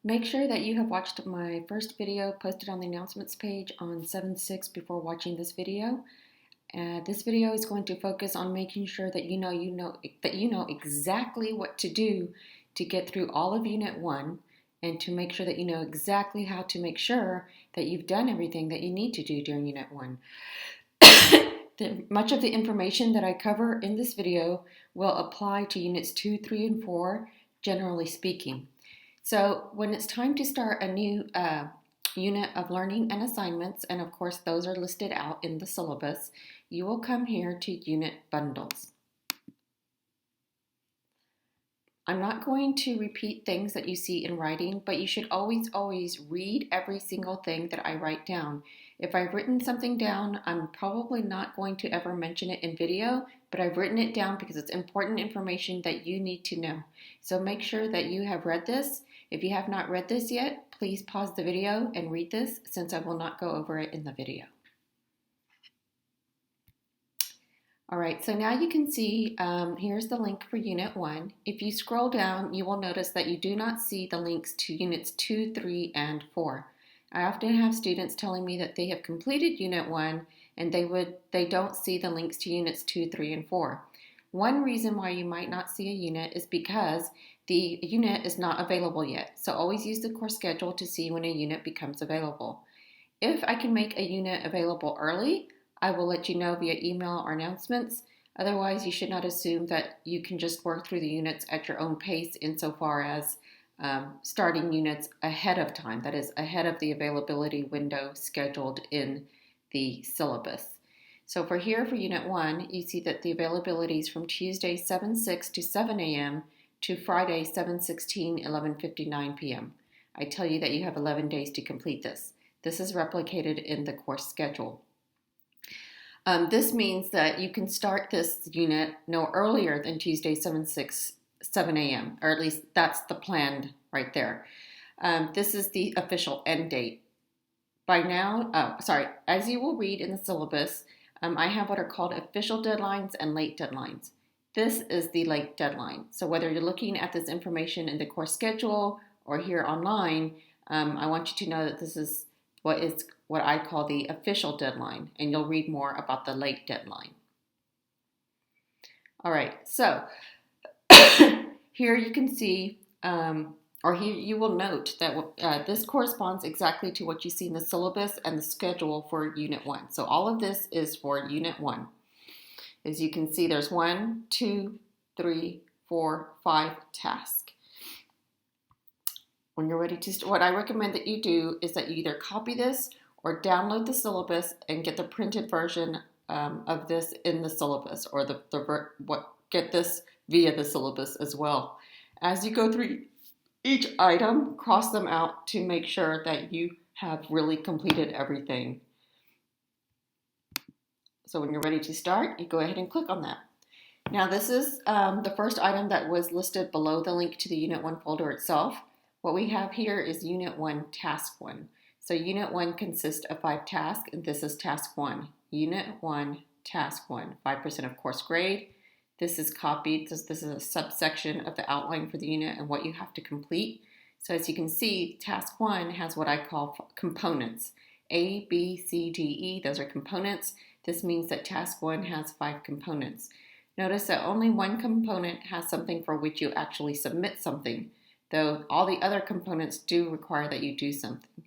Make sure that you have watched my first video posted on the announcements page on 7/6 before watching this video. This video is going to focus on making sure that you know exactly what to do to get through all of Unit 1 and to make sure that you know exactly how to make sure that you've done everything that you need to do during Unit 1. Much of the information that I cover in this video will apply to Units 2, 3, and 4, generally speaking. So when it's time to start a new unit of learning and assignments, and of course those are listed out in the syllabus, you will come here to Unit Bundles. I'm not going to repeat things that you see in writing, but you should always read every single thing that I write down. If I've written something down, I'm probably not going to ever mention it in video, but I've written it down because it's important information that you need to know. So make sure that you have read this. If you have not read this yet, please pause the video and read this since I will not go over it in the video. All right, so now you can see, here's the link for Unit 1. If you scroll down, you will notice that you do not see the links to Units 2, 3, and 4. I often have students telling me that they have completed Unit 1 and they don't see the links to Units 2, 3, and 4. One reason why you might not see a unit is because the unit is not available yet. So always use the course schedule to see when a unit becomes available. If I can make a unit available early, I will let you know via email or announcements. Otherwise, you should not assume that you can just work through the units at your own pace insofar as starting units ahead of time, that is, ahead of the availability window scheduled in the syllabus. So for Unit 1, you see that the availability is from Tuesday 7/6 to 7 a.m. to Friday 7/16, 11:59 p.m. I tell you that you have 11 days to complete this. This is replicated in the course schedule. This means that you can start this unit no earlier than Tuesday 7/6, 7 a.m., or at least that's the plan right there. This is the official end date. By now, as you will read in the syllabus, I have what are called official deadlines and late deadlines. This is the late deadline. So whether you're looking at this information in the course schedule or here online, I want you to know that this is what I call the official deadline, and you'll read more about the late deadline. All right, so here you can see, or here you will note that this corresponds exactly to what you see in the syllabus and the schedule for Unit 1. So all of this is for Unit 1. As you can see, there's 1, 2, 3, 4, 5 tasks. When you're ready to, what I recommend that you do is that you either copy this or download the syllabus and get the printed version of this in the syllabus, or get this via the syllabus as well. As you go through each item, cross them out to make sure that you have really completed everything. So when you're ready to start, you go ahead and click on that. Now this is the first item that was listed below the link to the Unit 1 folder itself. What we have here is Unit 1, Task 1. So Unit 1 consists of 5 tasks, and this is Task 1. Unit 1, Task 1, 5% of course grade. This is copied. This is a subsection of the outline for the unit and what you have to complete. So as you can see, Task 1 has what I call components. A, B, C, D, E, those are components. This means that Task 1 has 5 components. Notice that only one component has something for which you actually submit something, though all the other components do require that you do something.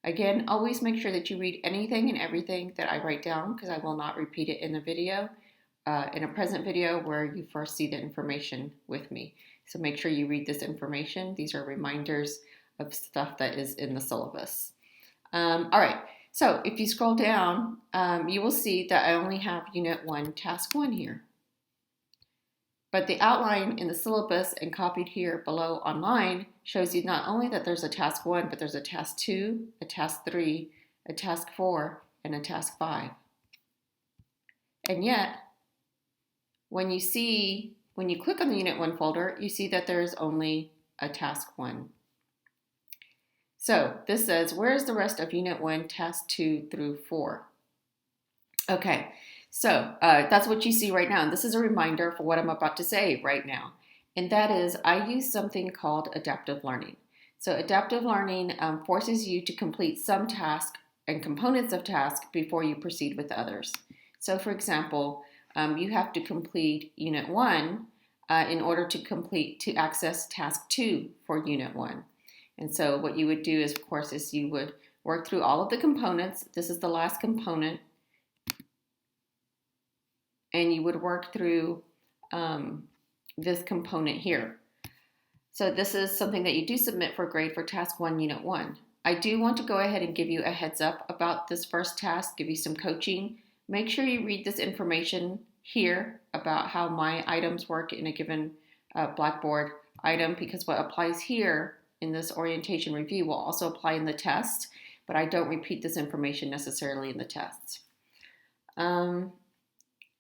Again, always make sure that you read anything and everything that I write down, because I will not repeat it in the video, in a present video where you first see the information with me. So make sure you read this information. These are reminders of stuff that is in the syllabus. All right, so if you scroll down, you will see that I only have Unit 1, Task 1 here. But the outline in the syllabus and copied here below online shows you not only that there's a Task 1, but there's a Task 2, a Task 3, a Task 4, and a Task 5. And yet, when you click on the Unit 1 folder, you see that there is only a Task 1. So this says, where's the rest of Unit 1, Task 2 through 4? Okay. So that's what you see right now. And this is a reminder for what I'm about to say right now. And that is, I use something called adaptive learning. So adaptive learning forces you to complete some task and components of task before you proceed with others. So for example, you have to complete Unit 1 in order to access Task 2 for Unit 1. And so what you would do is, of course, is you would work through all of the components. This is the last component. And you would work through this component here. So this is something that you do submit for grade for Task 1, Unit 1. I do want to go ahead and give you a heads up about this first task, give you some coaching. Make sure you read this information here about how my items work in a given Blackboard item, because what applies here in this orientation review will also apply in the test, but I don't repeat this information necessarily in the tests.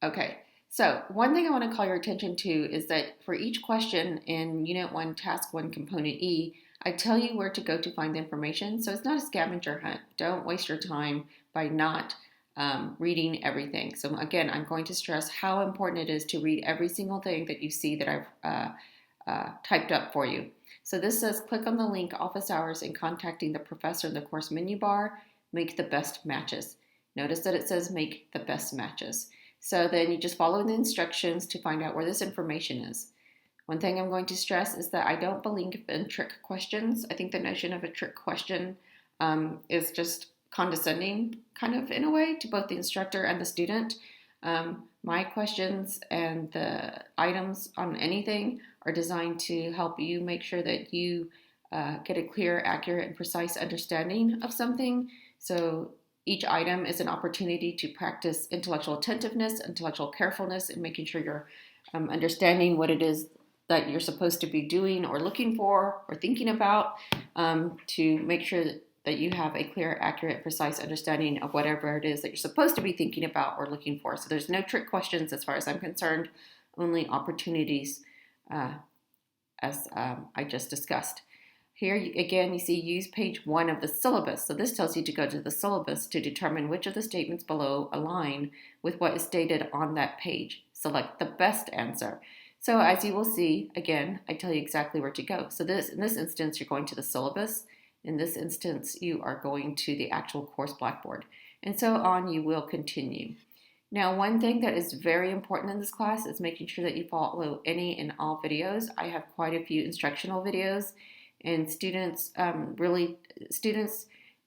Okay. So one thing I want to call your attention to is that for each question in Unit 1, Task 1, Component E, I tell you where to go to find the information. So it's not a scavenger hunt. Don't waste your time by not reading everything. So again, I'm going to stress how important it is to read every single thing that you see that I've typed up for you. So this says, click on the link, office hours, and contacting the professor in the course menu bar, make the best matches. Notice that it says make the best matches. So then you just follow the instructions to find out where this information is. One thing I'm going to stress is that I don't believe in trick questions. I think the notion of a trick question is just condescending, kind of in a way, to both the instructor and the student. My questions and the items on anything are designed to help you make sure that you get a clear, accurate, and precise understanding of something. So each item is an opportunity to practice intellectual attentiveness, intellectual carefulness, and making sure you're understanding what it is that you're supposed to be doing or looking for or thinking about, to make sure that you have a clear, accurate, precise understanding of whatever it is that you're supposed to be thinking about or looking for. So there's no trick questions as far as I'm concerned, only opportunities as I just discussed. Here, again, you see use page 1 of the syllabus. So this tells you to go to the syllabus to determine which of the statements below align with what is stated on that page. Select the best answer. So as you will see, again, I tell you exactly where to go. So in this instance, you're going to the syllabus. In this instance, you are going to the actual course Blackboard. And so on, you will continue. Now, one thing that is very important in this class is making sure that you follow any and all videos. I have quite a few instructional videos. And students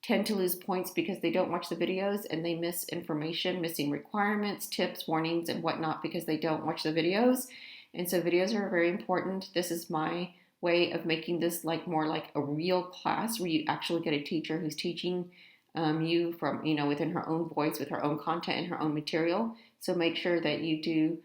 tend to lose points because they don't watch the videos and they miss information, missing requirements, tips, warnings, and whatnot because they don't watch the videos. And so videos are very important. This is my way of making this more like a real class where you actually get a teacher who's teaching you from, within her own voice, with her own content and her own material. So make sure that you do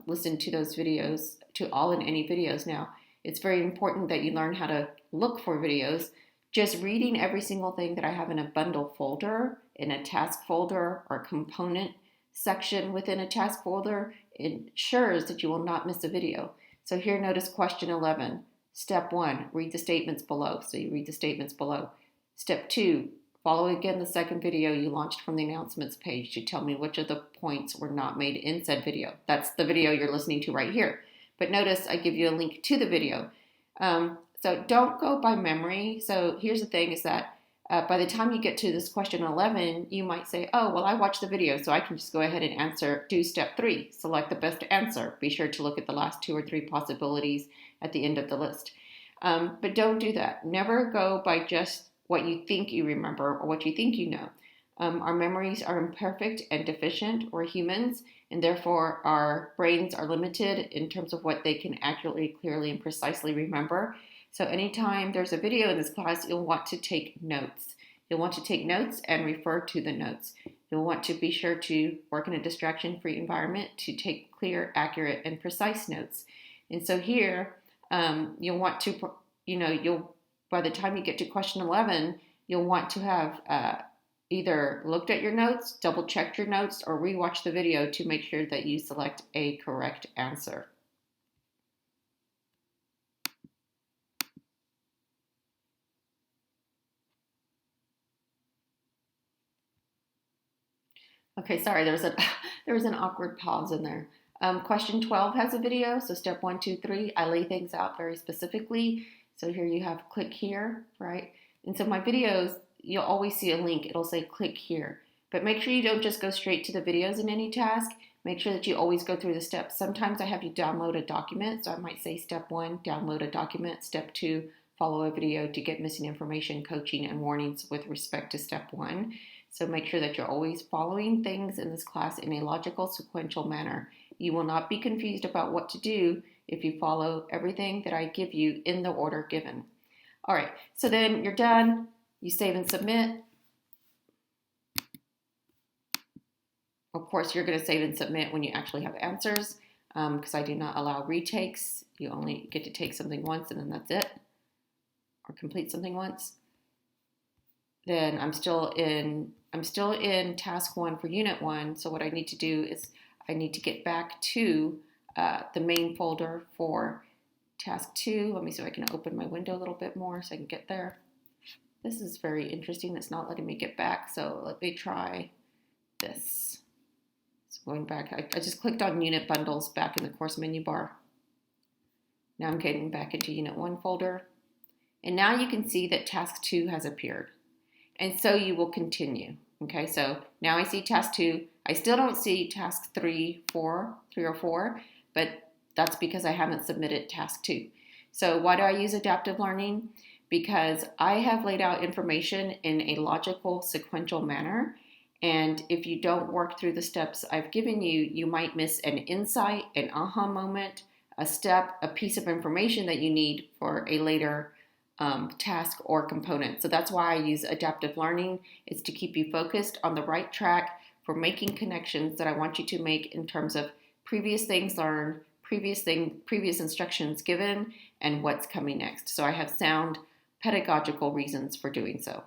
listen to those videos, to all and any videos. Now, it's very important that you learn how to look for videos. Just reading every single thing that I have in a bundle folder, in a task folder, or component section within a task folder ensures that you will not miss a video. So here, notice question 11. Step 1, read the statements below. So you read the statements below. Step 2, follow again the second video you launched from the announcements page to tell me which of the points were not made in said video. That's the video you're listening to right here. But notice I give you a link to the video. So don't go by memory. So here's the thing is that by the time you get to this question 11, you might say, oh, well, I watched the video, so I can just go ahead and do step 3. Select the best answer. Be sure to look at the last 2 or 3 possibilities at the end of the list. But don't do that. Never go by just what you think you remember or what you think you know. Our memories are imperfect and deficient. We're humans, and therefore our brains are limited in terms of what they can accurately, clearly, and precisely remember. So anytime there's a video in this class, you'll want to take notes. You'll want to take notes and refer to the notes. You'll want to be sure to work in a distraction-free environment to take clear, accurate, and precise notes. And so here, you'll want to, by the time you get to question 11, you'll want to have either looked at your notes, double-checked your notes, or rewatch the video to make sure that you select a correct answer. Okay, sorry, there was an awkward pause in there. Question 12 has a video, so step 1, 2, 3, I lay things out very specifically. So here you have click here, right? And so my videos, you'll always see a link. It'll say click here. But make sure you don't just go straight to the videos in any task. Make sure that you always go through the steps. Sometimes I have you download a document. So I might say step 1, download a document. Step 2, follow a video to get missing information, coaching, and warnings with respect to step 1. So make sure that you're always following things in this class in a logical, sequential manner. You will not be confused about what to do if you follow everything that I give you in the order given. All right, so then you're done. You save and submit. Of course, you're going to save and submit when you actually have answers, because I do not allow retakes. You only get to take something once and then that's it, or complete something once. Then I'm still in task 1 for unit 1. So what I need to do is I need to get back to the main folder for task 2. Let me see if I can open my window a little bit more so I can get there. This is very interesting. It's not letting me get back. So let me try this. So going back, I just clicked on unit bundles back in the course menu bar. Now I'm getting back into unit 1 folder. And now you can see that task 2 has appeared. And so you will continue. Okay, so now I see task 2. I still don't see task 3 or 4, but that's because I haven't submitted task 2. So why do I use adaptive learning? Because I have laid out information in a logical, sequential manner. And if you don't work through the steps I've given you, you might miss an insight, an aha moment, a step, a piece of information that you need for a later task or component. So that's why I use adaptive learning. It's to keep you focused on the right track for making connections that I want you to make in terms of previous things learned, previous instructions given, and what's coming next. So I have sound pedagogical reasons for doing so.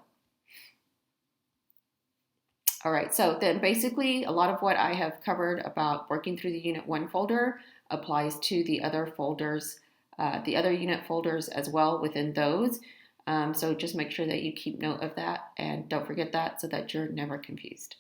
All right, so then basically a lot of what I have covered about working through the Unit 1 folder applies to the other folders, the other unit folders as well within those. So just make sure that you keep note of that and don't forget that so that you're never confused.